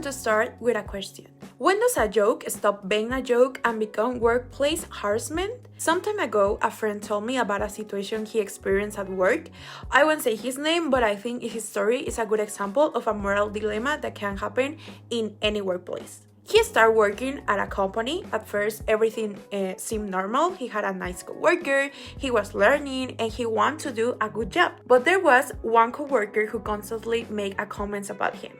want to start with a question. When does a joke stop being a joke and become workplace harassment? Some time ago, a friend told me about a situation he experienced at work. I won't say his name, but I think his story is a good example of a moral dilemma that can happen in any workplace. He started working at a company. At first, everything seemed normal. He had a nice coworker, he was learning, and he wanted to do a good job. But there was one coworker who constantly made comments about him.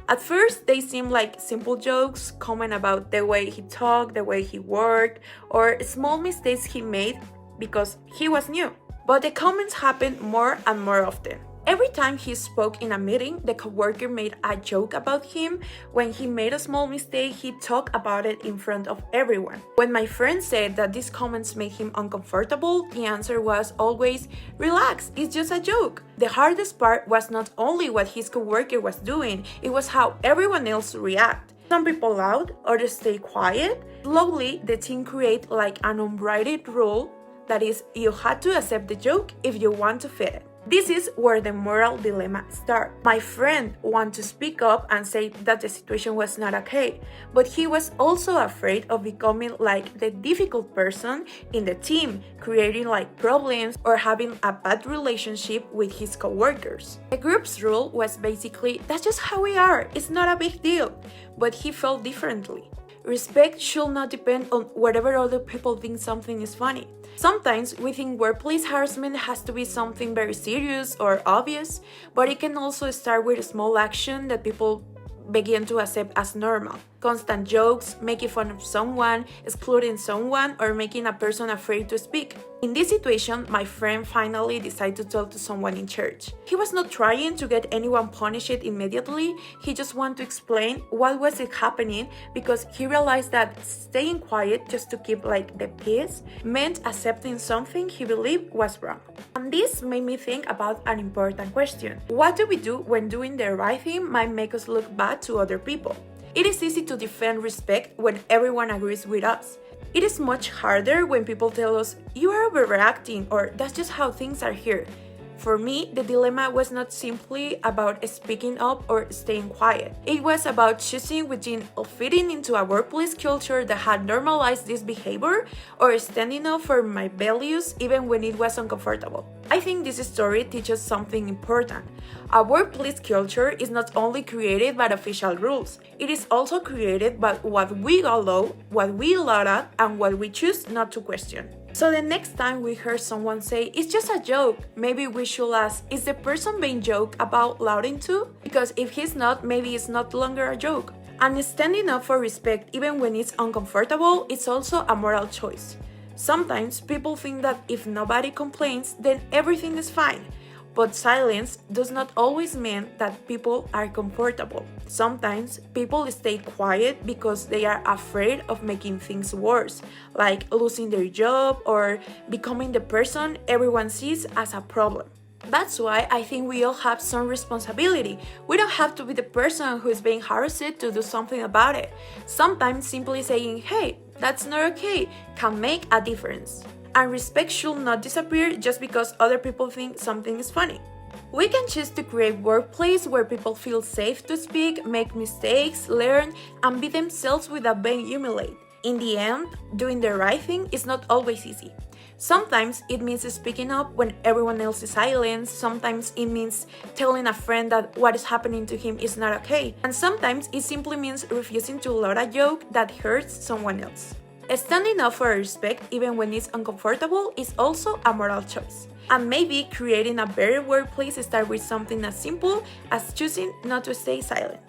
At first, they seemed like simple jokes, comment about the way he talked, the way he worked, or small mistakes he made because he was new. But the comments happened more and more often. Every time he spoke in a meeting, the coworker made a joke about him. When he made a small mistake, he talked about it in front of everyone. When my friend said that these comments made him uncomfortable, the answer was always, "Relax, it's just a joke." The hardest part was not only what his coworker was doing, it was how everyone else reacted. Some people laughed, others stayed quiet. Slowly, the team created like an unwritten rule, that is, you had to accept the joke if you want to fit it. This is where the moral dilemma starts. My friend wanted to speak up and say that the situation was not okay, but he was also afraid of becoming like the difficult person in the team, creating like problems or having a bad relationship with his coworkers. The group's rule was basically, that's just how we are, it's not a big deal, but he felt differently. Respect should not depend on whatever other people think something is funny. Sometimes we think workplace harassment has to be something very serious or obvious, but it can also start with a small action that people begin to accept as normal. Constant jokes, making fun of someone, excluding someone, or making a person afraid to speak. In this situation, my friend finally decided to talk to someone in church. He was not trying to get anyone punished immediately, he just wanted to explain what was happening because he realized that staying quiet just to keep like the peace meant accepting something he believed was wrong. And this made me think about an important question. What do we do when doing the right thing might make us look bad to other people? It is easy to defend respect when everyone agrees with us. It is much harder when people tell us, "You are overreacting," or "That's just how things are here." For me, the dilemma was not simply about speaking up or staying quiet. It was about choosing between fitting into a workplace culture that had normalized this behavior or standing up for my values even when it was uncomfortable. I think this story teaches something important. A workplace culture is not only created by official rules, it is also created by what we allow, what we laugh at, and what we choose not to question. So the next time we hear someone say, "It's just a joke," maybe we should ask, is the person being joked about louding too? Because if he's not, maybe it's not longer a joke. And standing up for respect even when it's uncomfortable is also a moral choice. Sometimes people think that if nobody complains, then everything is fine. But silence does not always mean that people are comfortable. Sometimes people stay quiet because they are afraid of making things worse, like losing their job or becoming the person everyone sees as a problem. That's why I think we all have some responsibility. We don't have to be the person who is being harassed to do something about it. Sometimes simply saying, "Hey, that's not okay," can make a difference. And respect should not disappear just because other people think something is funny. We can choose to create a workplace where people feel safe to speak, make mistakes, learn, and be themselves without being humiliated. In the end, doing the right thing is not always easy. Sometimes it means speaking up when everyone else is silent. Sometimes it means telling a friend that what is happening to him is not okay. And sometimes it simply means refusing to laugh at a joke that hurts someone else. Standing up for respect even when it's uncomfortable is also a moral choice. And maybe creating a better workplace starts with something as simple as choosing not to stay silent.